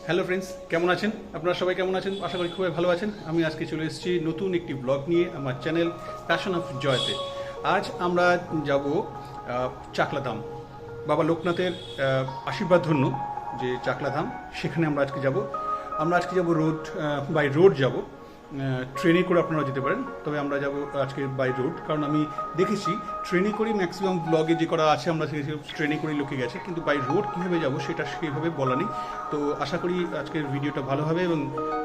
Hello friends, কেমন আছেন আপনারা? সবাই কেমন আছেন? আশা করি খুবই ভালো আছেন। আমি আজকে চলে এসেছি নতুন একটি ব্লগ নিয়ে আমার চ্যানেল প্যাশন অফ জয়তে। আজ আমরা যাব চাকলাধাম, বাবা লোকনাথের আশীর্বাদ ধন্য যে চাকলাধাম, সেখানে আমরা আজকে যাব। রোড বাই রোড যাব, ট্রেনে করে আপনারা যেতে পারেন, তবে আমরা যাব আজকে বাই রোড। কারণ আমি দেখেছি ট্রেনে করে ম্যাক্সিমাম ব্লগে যে করা আছে আমরা দেখেছি ট্রেনে করেই লোকে গেছে, কিন্তু বাই রোড কীভাবে যাব সেটা সেইভাবে বলা নেই। তো আশা করি আজকের ভিডিওটা ভালো হবে এবং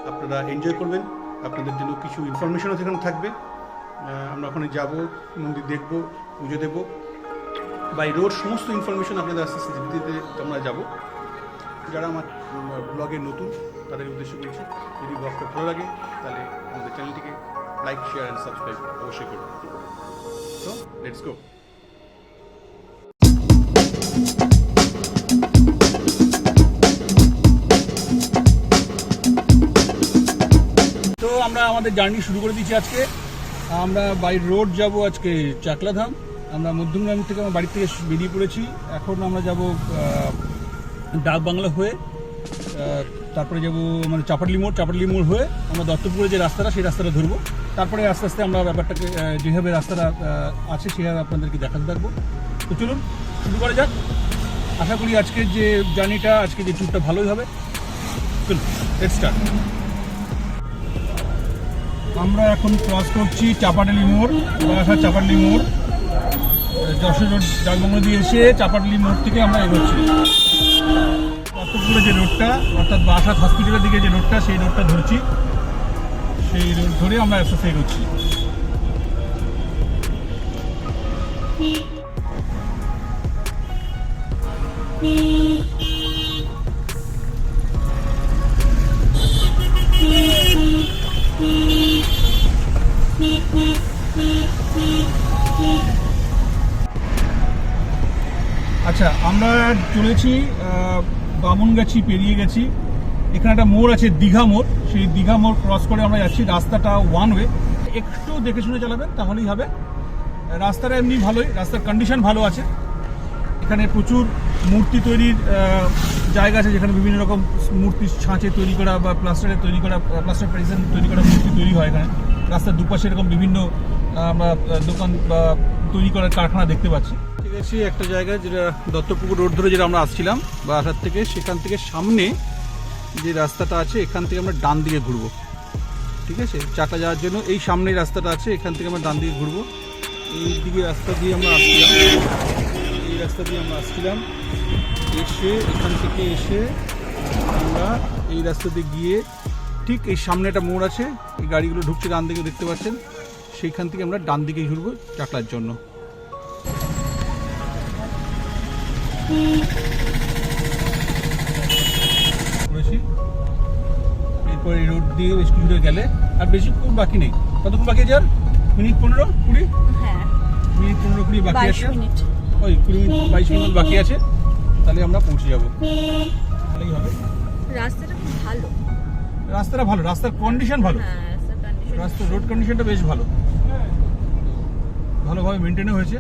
আপনারা এনজয় করবেন। আপনাদের জন্য কিছু ইনফরমেশনও সেখানে থাকবে। আমরা ওখানে যাব, মন্দির দেখব, পুজো দেব। বাই রোড সমস্ত ইনফরমেশন আপনাদের আস্তে আস্তে দিতে আমরা যাব। যারা আমার ব্লগে নতুন তাদের উদ্দেশ্য করছি, যদি ব্লগটা ভালো লাগে তাহলে আমাদের চ্যানেলটিকে লাইক, শেয়ার অ্যান্ড সাবস্ক্রাইব অবশ্যই করুন। So let's go. তো আমরা আমাদের জার্নি শুরু করে দিচ্ছি আজকে। আমরা বাই রোড যাব আজকে চাকলাধাম। আমরা মধ্যমগ্রাম থেকে আমার বাড়ি থেকে বেরিয়ে পড়েছি। এখন আমরা যাব ডাক বাংলা হয়ে, তারপরে যাব মানে চাপাডলি মোড় হয়ে আমরা দত্তপুরে যে রাস্তাটা সেই রাস্তাটা ধরবো। তারপরে আস্তে আস্তে আমরা ব্যাপারটাকে যেভাবে রাস্তাটা আছে সেভাবে আপনাদেরকে দেখাতে থাকবো। তো চলুন শুরু করা যাক। আশা করি আজকের যে জার্নিটা, আজকে যে ট্যুরটা ভালোই হবে। চলুন লেটস স্টার্ট। আমরা এখন ক্রস করছি চাপাডলি মোড়, চাপাডলি মোড়, যশোর রোড ডাকবাংলা দিয়ে এসে চাপাডলি মোড় থেকে আমরা এগোচ্ছি। দত্তপুরে যে রোডটা, অর্থাৎ বাসাত হসপিটালের দিকে যে রোডটা, সেই রোডটা ধরছি। সেই রোড ধরে আমরা আস্তে আস্তে এগোচ্ছি। আচ্ছা, আমরা চলেছি বামনগাছি পেরিয়ে গেছি। এখানে একটা মোড় আছে দীঘা মোড়, সেই দীঘা মোড় ক্রস করে আমরা যাচ্ছি। রাস্তাটা ওয়ান ওয়ে, একটু দেখে শুনে চালাবেন তাহলেই হবে। রাস্তাটা এমনি ভালোই, রাস্তার কন্ডিশন ভালো আছে। এখানে প্রচুর মূর্তি তৈরির জায়গা আছে, যেখানে বিভিন্ন রকম মূর্তি ছাঁচে তৈরি করা বা প্লাস্টারের তৈরি করা, প্লাস্টার প্রেজেন্ট তৈরি করা মূর্তি তৈরি হয় এখানে। রাস্তার দুপাশে এরকম বিভিন্ন আমরা দোকান বা তৈরি করার কারখানা দেখতে পাচ্ছি। ঠিক আছে, একটা জায়গায় যেটা দত্তপুকুর রোড ধরে যেটা আমরা আসছিলাম বাসার থেকে, সেখান থেকে সামনে যে রাস্তাটা আছে এখান থেকে আমরা ডান দিকে ঘুরবো। ঠিক আছে, চাকা যাওয়ার জন্য এই সামনে রাস্তাটা আছে, এখান থেকে আমরা ডান দিকে ঘুরবো। এই দিকে রাস্তা দিয়ে আমরা আসছিলাম, এই রাস্তা দিয়ে আমরা আসছিলাম, এসে এখান থেকে এসে আমরা এই রাস্তা দিয়ে গিয়ে ঠিক এই সামনে একটা মোড় আছে, এই গাড়িগুলো ঢুকছে ডান দিকে দেখতে পাচ্ছেন, সেইখান থেকে আমরা ডান দিকে ঘুরবো চাকলার জন্য। এরপর এই রোড দিয়ে বেশ কিছুটা গেলে আর বেশিক্ষণ বাকি নেই। কতক্ষণ বাকি আছে? আর মিনিট 15-20? হ্যাঁ, মিনিট 15-20 বাকি আছে। 22 মিনিট বাকি আছে, তাহলে আমরা পৌঁছে যাবো। ভালোই হবে। রাস্তাটা খুব ভালো, রাস্তাটা ভালো, রাস্তার কন্ডিশন ভালো। হ্যাঁ রাস্তার রোড কন্ডিশনটা বেশ ভালো, ভালোভাবে মেনটেনও হয়েছে।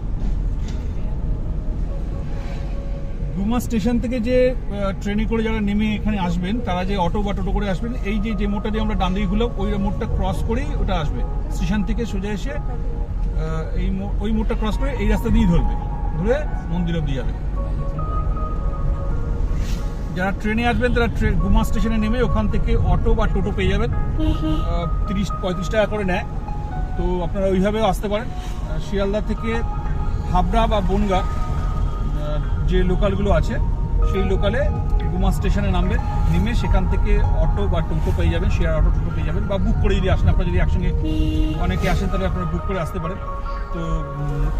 ডুমা স্টেশন থেকে যে ট্রেনে করে যারা নেমে এখানে আসবেন, তারা যে অটো বা টোটো করে আসবেন, এই যে মোড়টা দিয়ে আমরা ডান দিকে ঘুরলাম, ওই মোড়টা ক্রস করেই ওটা আসবে। স্টেশন থেকে সোজা এসে ওই মোড়টা ক্রস করে এই রাস্তা দিয়েই ধরবে, ধরে মন্দির অব্দি যাবে। যারা ট্রেনে আসবেন তারা ডুমা স্টেশনে নেমে ওখান থেকে অটো বা টোটো পেয়ে যাবেন। 30-35 টাকা করে নেয়, তো আপনারা ওইভাবেও আসতে পারেন। শিয়ালদা থেকে হাবড়া বা বনগাঁ যে লোকালগুলো আছে, সেই লোকালে ডুমা স্টেশনে নামবেন, নেমে সেখান থেকে অটো বা টোটো পেয়ে যাবেন, শেয়ার অটো টোটো পেয়ে যাবেন, বা বুক করে যদি আসেন, আপনারা যদি একসঙ্গে অনেকে আসেন তাহলে আপনারা বুক করে আসতে পারেন। তো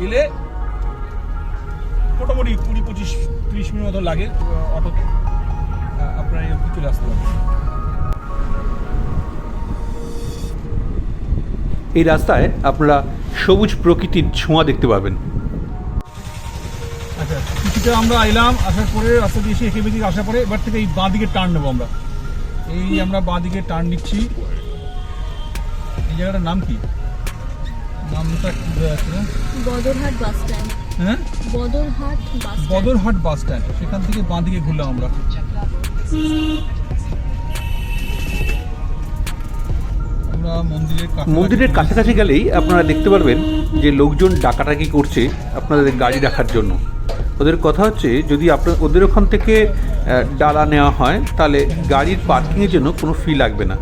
এলে মোটামুটি 20-25-30 মিনিট মতো লাগে অটোতে, আপনারা এই অবধি চলে আসতে পারেন। এই রাস্তায় আপনারা সবুজ প্রকৃতির ছোঁয়া দেখতে পাবেন। আচ্ছা, কিছুটা আমরা এলাম, আসার পরে রাস্তা দিয়ে এসে এঁকে বেঁকে আসার পরে এবার থেকে এই বাঁ দিকে টার্ন নেবো আমরা। আমরা বাঁ দিকে টার্ন নিচ্ছি। এই জায়গাটার নাম কি? নামটা কি বোঝা যাচ্ছে না? Badarhat bus stand. হ্যাঁ, বদরহাট বাস স্ট্যান্ড। সেখান থেকে বাঁ দিকে ঘুরলাম আমরা। আমরা মন্দিরের কাছাকাছি গেলেই আপনারা দেখতে পারবেন যে লোকজন ডাকাডাকি করছে আপনাদের গাড়ি রাখার জন্য। ওদের কথা হচ্ছে যদি ওদের ওখান থেকে ডালা নেওয়া হয় তাহলে গাড়ির পার্কিংয়ের জন্য কোনো ফি লাগবে না,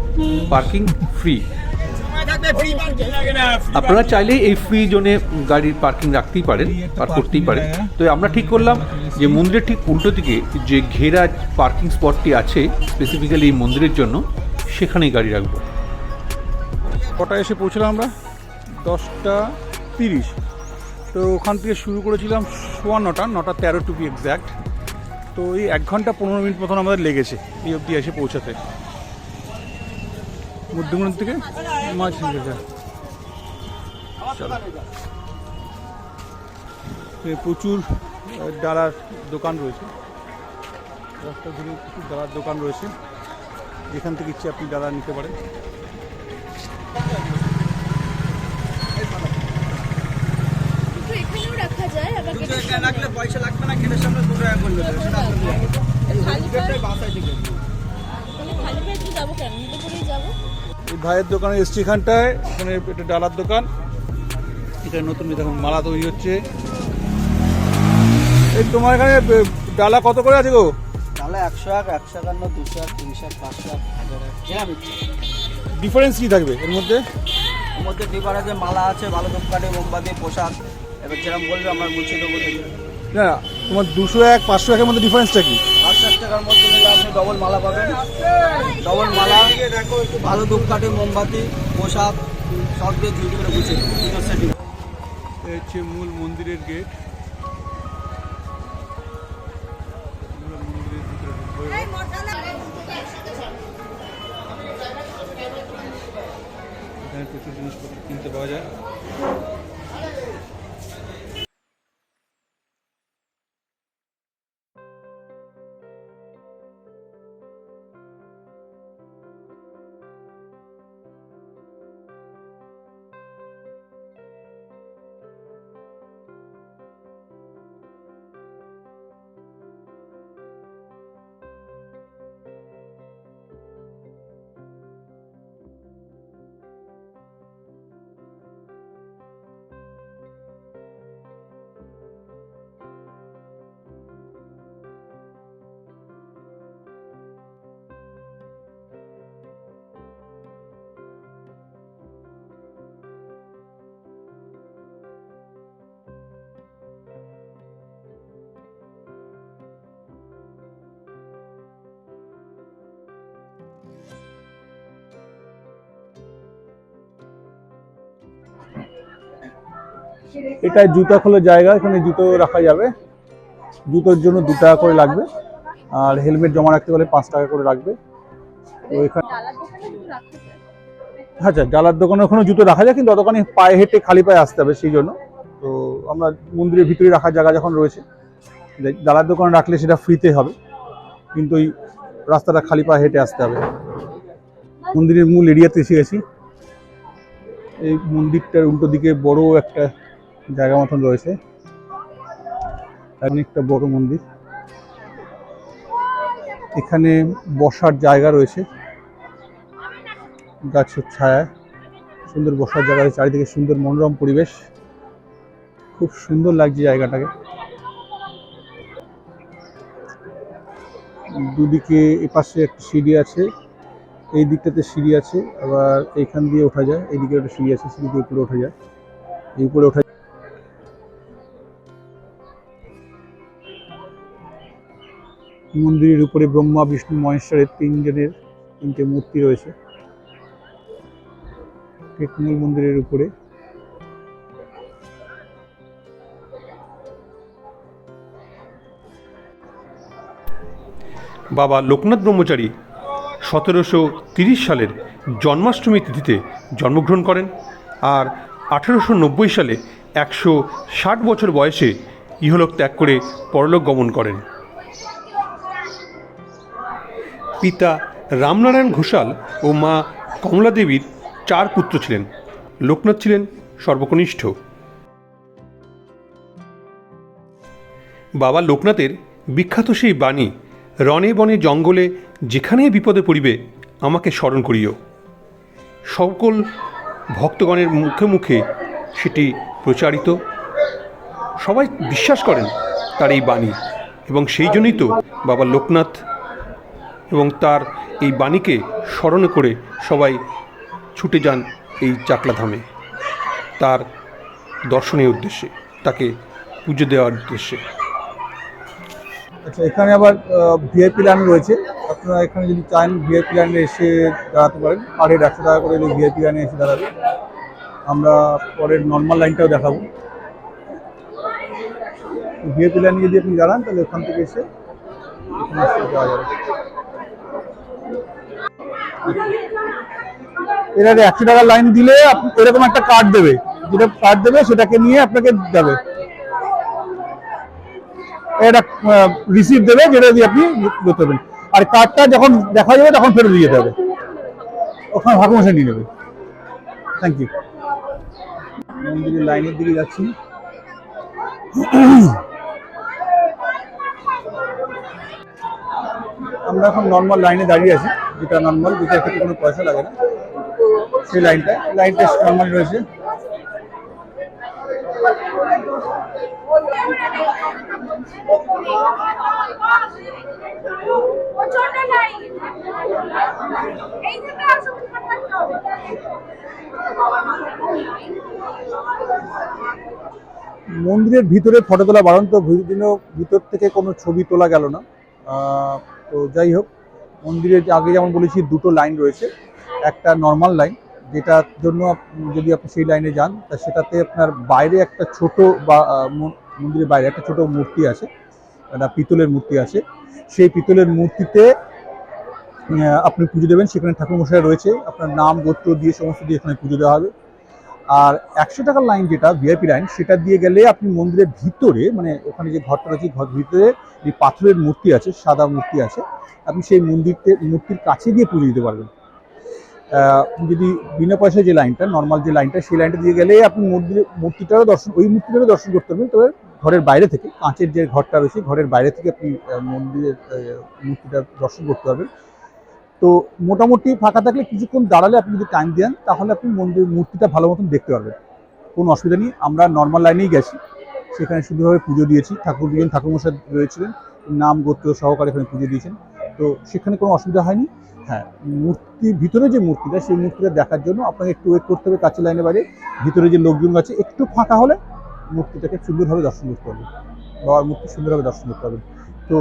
পার্কিং ফ্রি। আপনারা চাইলে এই ফ্রি জোনে গাড়ির পার্কিং রাখতেই পারেন, পার্ক করতেই পারেন। তো আমরা ঠিক করলাম যে মন্দিরের ঠিক উল্টো দিকে যে ঘেরা পার্কিং স্পটটি আছে স্পেসিফিক্যালি এই মন্দিরের জন্য, সেখানেই গাড়ি রাখবো। কটায় এসে পৌঁছলাম আমরা? 10:30। তো ওখান থেকে শুরু করেছিলাম 9:13 টু বি এক্স্যাক্ট। তো এই 1 ঘন্টা 15 মিনিট মতন আমাদের লেগেছে এই অবধি এসে পৌঁছাতে। মধ্যমগ্রাম থেকে মাছ নিয়ে প্রচুর ডালার দোকান রয়েছে, রাস্তা ধরে প্রচুর ডালার দোকান রয়েছে, যেখান থেকে ইচ্ছে আপনি ডালা নিতে পারেন। এখানেও রাখা যায়, আবার রাখলে পয়সা লাগবে না, গেটের সামনে 2 টাকা করে দেবে, সেটা আপনাদের খালি পেয়ে যাবো কেন, নিতে করেই যাবো। এই ভাইয়ের দোকানে এসছি, এখানটায় এখানে একটা ডালার দোকান। এখানে নতুন দেখুন মালা তৈরি হচ্ছে। এই তোমার এখানে ডালা কত করে আছে গো? তাহলে 100 টাকা, 151, 200, 300, 500, 1000 ডিফারেন্স কি থাকবে এর মধ্যে? এর মধ্যে ডিফারেন্স মালা আছে, ভালো ধূপকাঠি, মোমবাতি, পোশাক। এবার যেরকম বলবে আমরা গুছিয়ে দেবো। না তোমার 201, 501 এর মধ্যে ডিফারেন্সটা কি? 500 টাকার মধ্যে নিলে আপনি ডবল মালা পাবেন, ডবল মালা, ভালো ধূপকাঠি, মোমবাতি, পোশাক সব দিয়ে ঝুড়ি করে গুছিয়ে দেবো। সেটিং এই হচ্ছে মূল মন্দিরের গেট। এখানে প্রচুর জিনিসপত্র কিনতে পাওয়া যায়। এটা জুতা খোলার জায়গা, এখানে জুতো রাখা যাবে। জুতোর জন্য 2 টাকা করে লাগবে, আর হেলমেট জমা রাখতে গেলে 5 টাকা করে লাগবে। তো এখানে আচ্ছা, ডালার দোকানে ওখানে জুতো রাখা যায়, কিন্তু অতখানি পায়ে হেঁটে খালি পায়ে আসতে হবে, সেই জন্য। তো আমরা মন্দিরের ভিতরে রাখার জায়গা যখন রয়েছে, ডালার দোকানে রাখলে সেটা ফ্রিতে হবে, কিন্তু ওই রাস্তাটা খালি পায়ে হেঁটে আসতে হবে। মন্দিরের মূল এরিয়াতে এসে গেছি। এই মন্দিরটার উল্টো দিকে বড় একটা জায়গা মতন রয়েছে, অনেকটা বড় মন্দির। এখানে বসার জায়গা রয়েছে, গাছের ছায়া, সুন্দর বসার জায়গা রয়েছে, চারিদিকে সুন্দর মনোরম পরিবেশ, খুব সুন্দর লাগছে জায়গাটাকে। দুদিকে এপাশে একটা সিঁড়ি আছে, এই দিকটাতে সিঁড়ি আছে, আবার এইখান দিয়ে ওঠা যায়, এইদিকে একটা সিঁড়ি আছে, সিঁড়ি দিয়ে উপরে ওঠা যায়, এই উপরে ওঠা। মন্দিরের উপরে ব্রহ্মা, বিষ্ণু, মহেশ্বরের 3 জনের 3টে মূর্তি রয়েছে ঠিক মূল মন্দিরের উপরে। বাবা লোকনাথ ব্রহ্মচারী 1730 সালের জন্মাষ্টমী তিথিতে জন্মগ্রহণ করেন, আর 1890 সালে 160 বছর বয়সে ইহলোক ত্যাগ করে পরলোক গমন করেন। পিতা রামনারায়ণ ঘোষাল ও মা কমলা দেবীর 4 পুত্র ছিলেন। লোকনাথ ছিলেন সর্বকনিষ্ঠ। বাবা লোকনাথের বিখ্যাত সেই বাণী, রণে বনে জঙ্গলে যেখানে বিপদে পড়িবে আমাকে স্মরণ করিও, সকল ভক্তগণের মুখে মুখে সেটি প্রচারিত। সবাই বিশ্বাস করেন তার এই বাণী, এবং সেই জন্যই তো বাবা লোকনাথ এবং তার এই বাণীকে স্মরণ করে সবাই ছুটে যান এই চাকলাধামে তার দর্শনের উদ্দেশ্যে, তাকে পুজো দেওয়ার উদ্দেশ্যে। আচ্ছা, এখানে আবার ভিআইপি লাইন রয়েছে। আপনারা এখানে যদি চান ভিআইপি লাইনে এসে দাঁড়াতে পারেন। পার হেড 100 টাকা করে ভিআইপি লাইনে এসে দাঁড়াবে। আমরা পরের নর্মাল লাইনটাও দেখাবো। ভিআইপি লাইনে যদি আপনি দাঁড়ান তাহলে ওখান থেকে এসে যাওয়া যাবে। এর আগে 100 টাকার লাইন দিলে এরকম একটা কার্ড দেবে, যেটা কার্ড দেবে সেটাকে নিয়ে আপনাকে যাবে। এটা রিসিপ্ট দেবে, যেটা দিয়ে আপনি করতে পারবেন। আর কার্ডটা যখন দেখা যাবে তখন ফেরত দিয়ে যেতে হবে, ওখানে ঠাকুরমশাই নিয়ে নেবে। Thank you. মন্দিরের লাইনের দিকে যাচ্ছি। আমরা এখন নর্মাল লাইনে দাঁড়িয়ে আছি, যেটা নর্মাল, যেটার ক্ষেত্রে কোনো পয়সা লাগে না, সেই লাইনটা নর্মাল রয়েছে। মন্দিরের ভিতরে ফটো তোলা বারণ, তো ভিতর থেকে কোনো ছবি তোলা গেল না। তো যাই হোক, মন্দিরের আগে যেমন বলেছি দুটো লাইন রয়েছে। একটা নর্মাল লাইন, যেটার জন্য যদি আপনি সেই লাইনে যান তা সেটাতে আপনার বাইরে একটা ছোট বা মন্দিরের বাইরে একটা ছোট মূর্তি আছে, একটা পিতলের মূর্তি আছে। সেই পিতলের মূর্তিতে আপনি পুজো দেবেন। সেখানে ঠাকুরমশাই রয়েছে, আপনার নাম গোত্র দিয়ে সমস্ত দিয়ে এখানে পুজো দেওয়া হবে। আর 100 টাকার লাইন যেটা ভিআইপি লাইন, সেটা দিয়ে গেলে আপনি মন্দিরের ভিতরে, মানে ওখানে যে ঘরটা রয়েছে ঘর ভিতরে যে পাথরের মূর্তি আছে, সাদা মূর্তি আছে, আপনি সেই মূর্তির কাছে গিয়ে পুজো দিতে পারবেন। যদি বিনা পয়সায় যে লাইনটা, নর্মাল যে লাইনটা, সেই লাইনটা দিয়ে গেলে আপনি মূর্তিটারও দর্শন করতে পারবেন। তবে ঘরের বাইরে থেকে, কাঁচের যে ঘরটা রয়েছে ঘরের বাইরে থেকে আপনি মন্দিরের মূর্তিটা দর্শন করতে পারবেন। তো মোটামুটি ফাঁকা থাকলে কিছুক্ষণ দাঁড়ালে আপনি যদি টাইম দেন তাহলে আপনি মূর্তিটা ভালো মতন দেখতে পারবেন, কোনো অসুবিধা নেই। আমরা নর্মাল লাইনেই গেছি, সেখানে শুধুভাবে পুজো দিয়েছি। দুজন ঠাকুরমশাই রয়েছিলেন, নাম গোত্র সহকারে এখানে পুজো দিয়েছেন, তো সেখানে কোনো অসুবিধা হয়নি। হ্যাঁ, মূর্তির ভিতরে যে মূর্তিটা, সেই মূর্তিটা দেখার জন্য আপনাকে একটু ওয়েট করতে হবে কাছের লাইনে বাইরে। ভিতরে যে লোকজন আছে একটু ফাঁকা হলে মূর্তিটাকে সুন্দরভাবে দর্শন করতে পারবেন, বাবার মূর্তি সুন্দরভাবে দর্শন করতে পারবেন। তো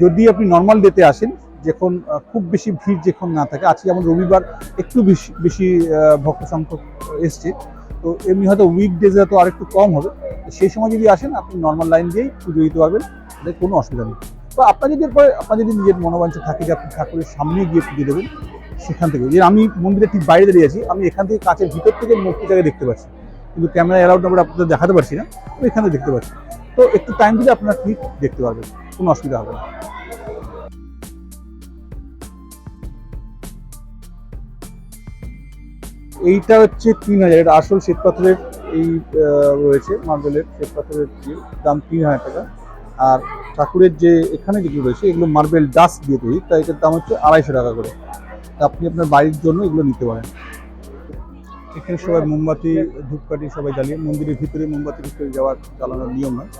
যদি আপনি নর্মাল ডেতে আসেন, যখন খুব বেশি ভিড় যখন না থাকে, আজকে যেমন রবিবার একটু বেশি ভক্ত সংখ্যক এসছে, তো এমনি হয়তো উইকডেজে তো আরেকটু কম হবে। সেই সময় যদি আসেন আপনি নর্মাল লাইন দিয়েই পুজো দিতে পারবেন, তাদের কোনো অসুবিধা নেই। তো আপনার যদি নিজের মনোবাঞ্ছা থাকে যে আপনি ঠাকুরের সামনে গিয়ে পুজো দেবেন, সেখান থেকে, যে আমি মন্দিরের ঠিক বাইরে দাঁড়িয়ে আছি, আমি এখান থেকে কাছের ভিতর থেকে মূর্তিটাকে দেখতে পাচ্ছি, কিন্তু ক্যামেরা অ্যালাউড নাম্বার আপনাদের দেখাতে পারছি না, তো এখানে দেখতে পাচ্ছি। তো একটু টাইম দিলে আপনারা ঠিক দেখতে পারবেন, কোনো অসুবিধা হবে না। এইটা হচ্ছে 3000, এটা আসল শ্বেত পাথরের এই রয়েছে, মার্বেলের শ্বেত পাথরের দাম 3000 টাকা। আর ঠাকুরের যে এখানে যেগুলো রয়েছে এগুলো মার্বেল ডাস্ট দিয়ে তৈরি, তাই এটার দাম হচ্ছে 250 টাকা করে। আপনি আপনার বাড়ির জন্য এগুলো নিতে পারেন। এখানে সবাই মোমবাতি ধূপকাঠি সবাই জ্বালিয়ে, মন্দিরের ভিতরে মোমবাতি জ্বালানোর নিয়ম নয়।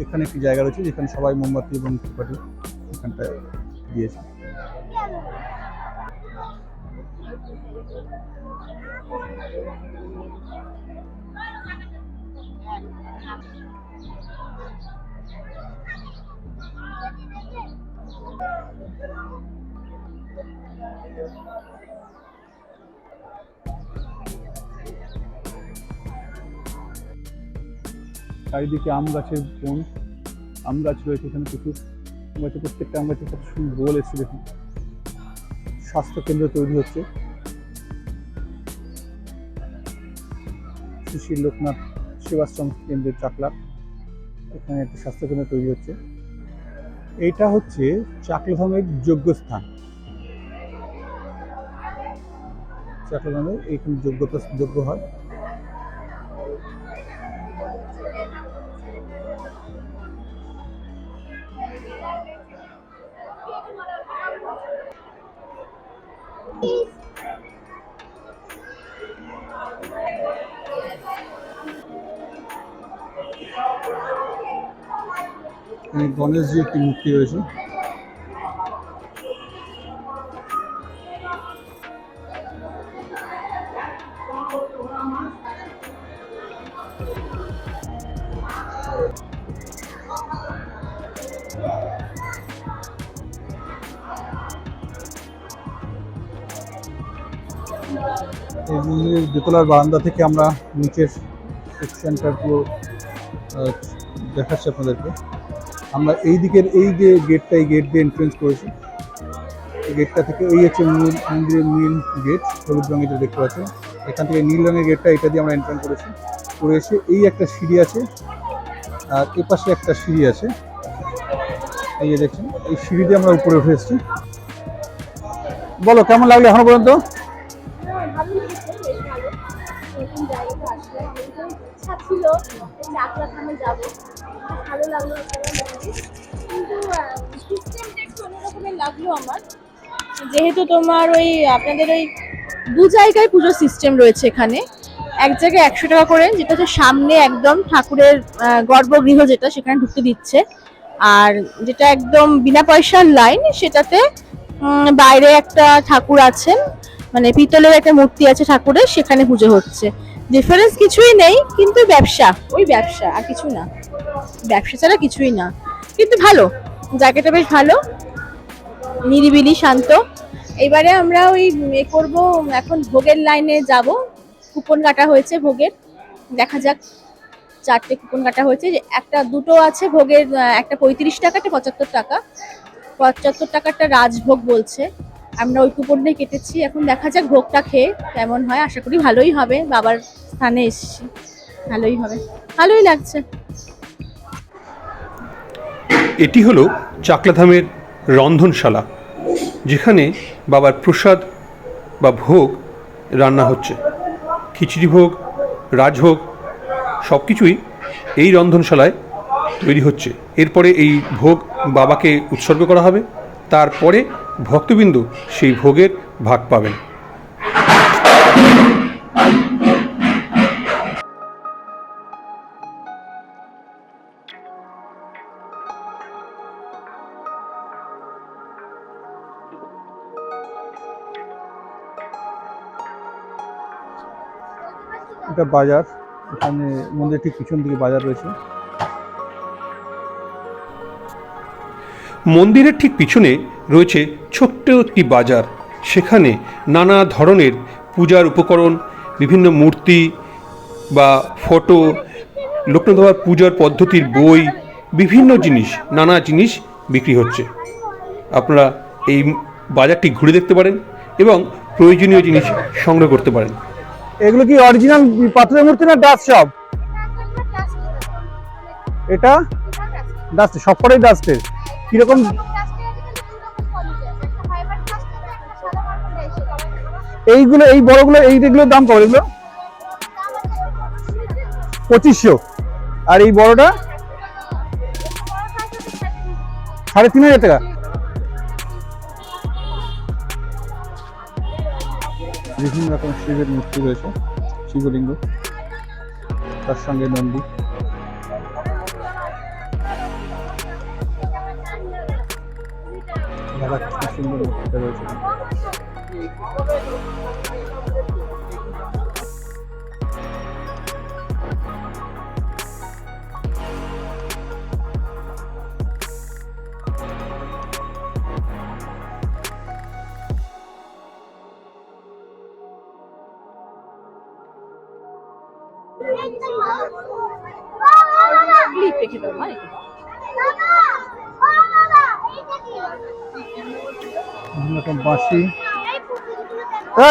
এখানে একটি জায়গা রয়েছে যেখানে সবাই মোমবাতি এবং ধূপকাঠি এখানটায় দিয়েছে। চারিদিকে আম গাছের বন, আম গাছ রয়েছে এখানে প্রচুর। আম গাছে প্রত্যেকটা আম গাছে কত সুন্দর গোল এসছে দেখুন। স্বাস্থ্যকেন্দ্র তৈরি হচ্ছে, শ্রী লোকনাথ সেবাশ্রম কেন্দ্রের চাকলা, এখানে একটা স্বাস্থ্যকেন্দ্র তৈরি হচ্ছে। এইটা হচ্ছে চাকলাধামের যজ্ঞস্থান। চাকলাধামে এইখানে যজ্ঞ হয়। এখানে গণেশজির একটি মূর্তি রয়েছে। এই মন্দিরের দোতলার বারান্দা থেকে আমরা নিচের সেকশনটা পুরো দেখাচ্ছি আপনাদেরকে। আমরা এই দিকের এই যে গেটটা, এই গেট দিয়ে এন্ট্রেন্স করেছি। এই গেটটা থেকে এই হচ্ছে মন্দিরের নীল গেট, হলুদ রঙের যে দেখতে পাচ্ছেন। এখান থেকে নীল রঙের গেটটা, এটা দিয়ে আমরা এন্ট্রেন্স করেছি। করে এসে এই একটা সিঁড়ি আছে, আর এ পাশে একটা সিঁড়ি আছে। এই যে দেখছেন, এই সিঁড়ি দিয়ে আমরা উপরে উঠে এসেছি। বলো কেমন লাগলো এখনো পর্যন্ত? ভালো লেগেছে, বেশ ভালো। নতুন জায়গাতে আসলাম, কিন্তু ইচ্ছা ছিল চাকলাখানে যাবো, ভালো লাগলো মন্দির। কিন্তু সিস্টেমটা একটু অন্যরকমের লাগলো আমার, যেহেতু তোমার ওই আপনাদের ওই দু জায়গায় পুজোর সিস্টেম রয়েছে এখানে। এক জায়গায় 100 টাকা করে, যেটা হচ্ছে সামনে একদম ঠাকুরের গর্ভগৃহ, যেটা সেখানে ঢুকতে দিচ্ছে। আর যেটা একদম বিনা পয়সার লাইন, সেটাতে বাইরে একটা ঠাকুর আছেন, মানে পিতলের একটা মূর্তি আছে ঠাকুরের, সেখানে পুজো হচ্ছে। ডিফারেন্স কিছুই নেই, কিন্তু ব্যবসা ওই ব্যবসা, আর কিছু না। ব্যবসা ছাড়া কিছুই না, কিন্তু ভালো জায়গাটা, বেশ ভালো, নিরিবিলি, শান্ত। এবারে আমরা ওই করব, এখন ভোগের লাইনে যাব। কুপন কাটা হয়েছে ভোগের, দেখা যাক। 4টে কুপন কাটা হয়েছে, একটা দুটো আছে ভোগের, একটা 35 টাকা, একটা 75 টাকা। 75 টাকাটা রাজভোগ বলছে, আমরা ওই কুপনটাই কেটেছি। এখন দেখা যাক ভোগটা খেয়ে কেমন হয়, আশা করি ভালোই হবে। বাবার স্থানে এসেছি, ভালোই হবে, ভালোই লাগছে। এটি হলো চাকলাধামের রন্ধনশালা, যেখানে বাবার প্রসাদ বা ভোগ রান্না হচ্ছে। খিচুড়ি ভোগ, রাজভোগ সব কিছুই এই রন্ধনশালায় তৈরি হচ্ছে। এরপরে এই ভোগ বাবাকে উৎসর্গ করা হবে, তারপরে ভক্তবৃন্দ সেই ভোগের ভাগ পাবেন। এটা বাজার, এখানে মন্দিরের ঠিক পিছন দিকে বাজার রয়েছে। মন্দিরের ঠিক পিছনে রয়েছে ছোট্ট একটি বাজার, সেখানে নানা ধরনের পূজার উপকরণ, বিভিন্ন মূর্তি বা ফটো, লোকনাথ বাবার পূজার পদ্ধতির বই, বিভিন্ন জিনিস, নানা জিনিস বিক্রি হচ্ছে। আপনারা এই বাজারটি ঘুরে দেখতে পারেন এবং প্রয়োজনীয় জিনিস সংগ্রহ করতে পারেন। এগুলো কি অরিজিনাল পাথরের মূর্তি না ডাস্ট সব? এটা ডাস্ট, সবকটাই ডাস্টের। কিরকম এইগুলো, এই বড়গুলো, এইগুলোর দাম কত? এগুলো 2500, আর এই বড়টা 3500 টাকা। বিভিন্ন রকম শিবের মূর্তি রয়েছে, শিবলিঙ্গ, তার সঙ্গে নন্দী। রাধাকৃষ্ণ সুন্দর মূর্তিটা রয়েছে। ক্লিপ রেখে দাও, মানে বিভিন্ন রকম বাঁশি।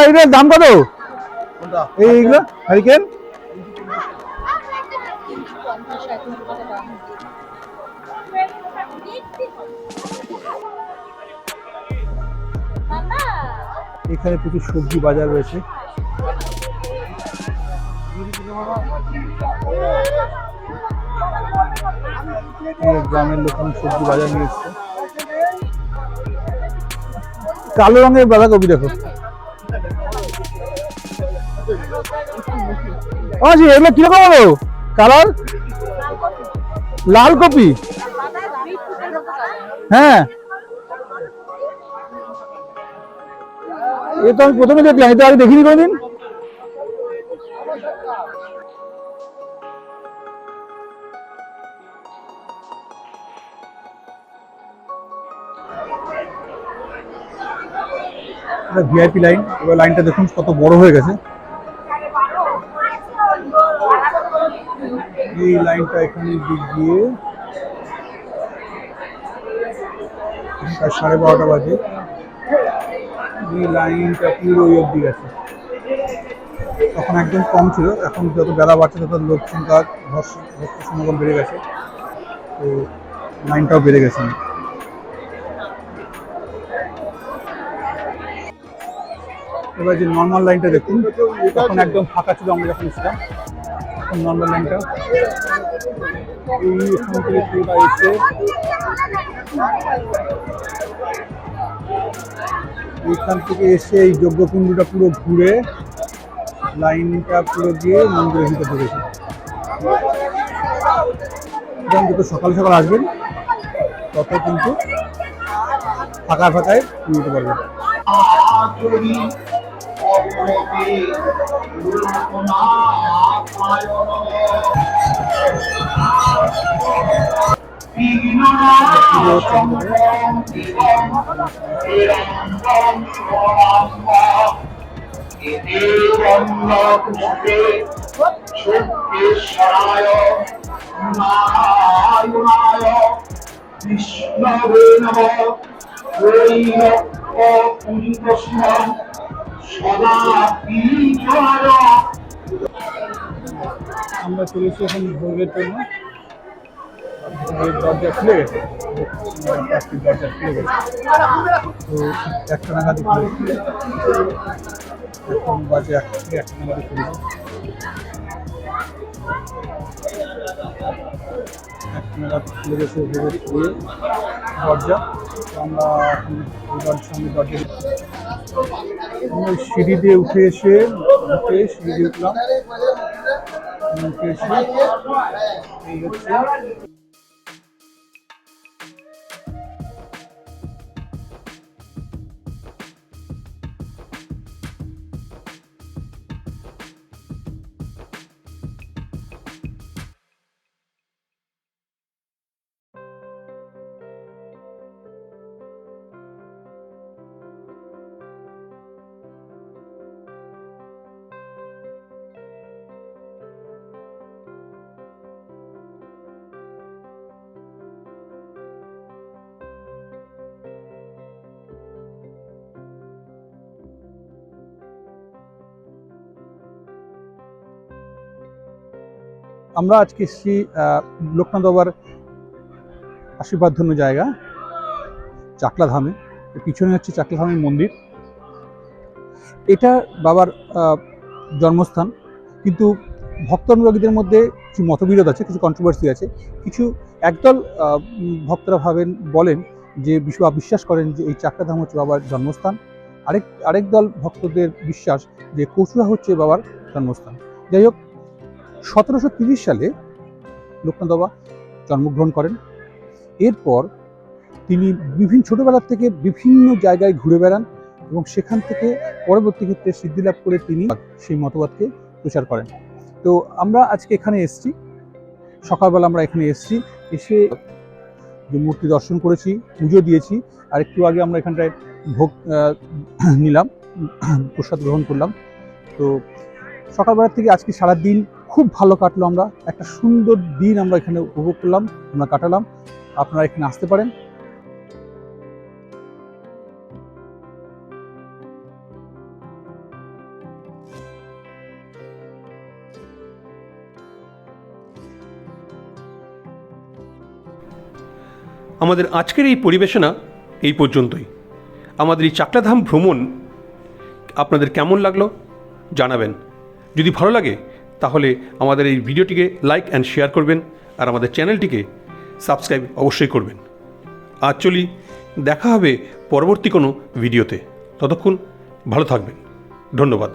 এগুলোর দাম কত? এইগুলো হারিকেন এখানে প্রচুর সবজি বাজার রয়েছে। গ্রামের লোক সবজি বাজার নিয়ে এসছে। কালো রঙের বাঁধাকপি দেখো। এগুলো কিরকম হলো কালার? লাল কপি। হ্যাঁ, এ তো আমি প্রথমে দেখলাম, এটা আগে দেখিনি কোনোদিন। ভিআইপি লাইন, এবার লাইনটা দেখুন কত বড় হয়ে গেছে। এই লাইনটা এখানে দিক দিয়ে 12:30 বাজে, এই লাইনটা পুরো ওই অব্দি গেছে। তখন একদম কম ছিল, এখন যত বেলা বাড়ছে তত লোক সংখ্যা ভক্ত সমাগম বেড়ে গেছে, তো লাইনটাও বেড়ে গেছে। এবার যে নর্মাল লাইনটা দেখুন, তখন একদম ফাঁকা ছিল আমরা যখন ছিলাম। এখন নর্মাল লাইনটা এই এখান থেকে পুরোটা এসে এইখান থেকে এসে এই যজ্ঞকুণ্ডটা পুরো ঘুরে লাইনটা পুরো গিয়ে মন্দিরের ভিতরে ঢুকেছে। যত সকাল সকাল আসবেন তত কিন্তু ফাঁকায় ফাঁকায় নিতে পারবেন। আমরা চলেছি এখন ভোগের জন্য। দরজা খুলে গেছে, দরজা খুলে গেছে, তো 1টা নাগাদই খুলেছি। এখন বাজে 1টা থেকে 1টা নাগাদই খুলেছি। 1টা নাগাদ খুলে গেছে ভোগের খুলে দরজা। আমরা এখন ওই দরজার সামনে দরজা সিঁড়ি দিয়ে উঠে এসে সিঁড়ি দিয়ে উঠলাম, উঠে এসে এই হচ্ছে আমরা আজকে এসেছি লোকনাথ বাবার আশীর্বাদ ধন্য জায়গা চাকলা ধামে। পিছনে হচ্ছে চাকলা ধামের মন্দির। এটা বাবার জন্মস্থান, কিন্তু ভক্তানুরাগীদের মধ্যে কিছু মতবিরোধ আছে, কিছু কন্ট্রোভার্সি আছে। কিছু একদল ভক্তরা বলেন যে বিশ্বাস করেন যে এই চাকলা ধাম হচ্ছে বাবার জন্মস্থান। আরেক দল ভক্তদের বিশ্বাস যে কচুয়া হচ্ছে বাবার জন্মস্থান। যাই হোক, 1730 সালে লোকনাথ বাবা জন্মগ্রহণ করেন। এরপর তিনি ছোটবেলা থেকে বিভিন্ন জায়গায় ঘুরে বেড়ান এবং সেখান থেকে পরবর্তী ক্ষেত্রে সিদ্ধিলাভ করে তিনি সেই মতবাদকে প্রচার করেন। তো আমরা আজকে এখানে এসেছি, সকালবেলা আমরা এখানে এসেছি, এসে যে মূর্তি দর্শন করেছি, পুজো দিয়েছি, আর একটু আগে আমরা এখানটায় ভোগ নিলাম, প্রসাদ গ্রহণ করলাম। তো সকালবেলা থেকে আজকে সারাদিন খুব ভালো কাটলো। আমরা একটা সুন্দর দিন আমরা এখানে উপভোগ করলাম, আমরা কাটালাম। আপনারা এখানে আসতে পারেন। আমাদের আজকের এই পরিবেশনা এই পর্যন্তই। আমাদের এই চাকলাধাম ভ্রমণ আপনাদের কেমন লাগলো জানাবেন। যদি ভালো লাগে তাহলে আমাদের এই ভিডিওটিকে লাইক অ্যান্ড শেয়ার করবেন, আর আমাদের চ্যানেলটিকে সাবস্ক্রাইব অবশ্যই করবেন। আজ চলি, দেখা হবে পরবর্তী কোনো ভিডিওতে। ততক্ষণ ভালো থাকবেন। ধন্যবাদ।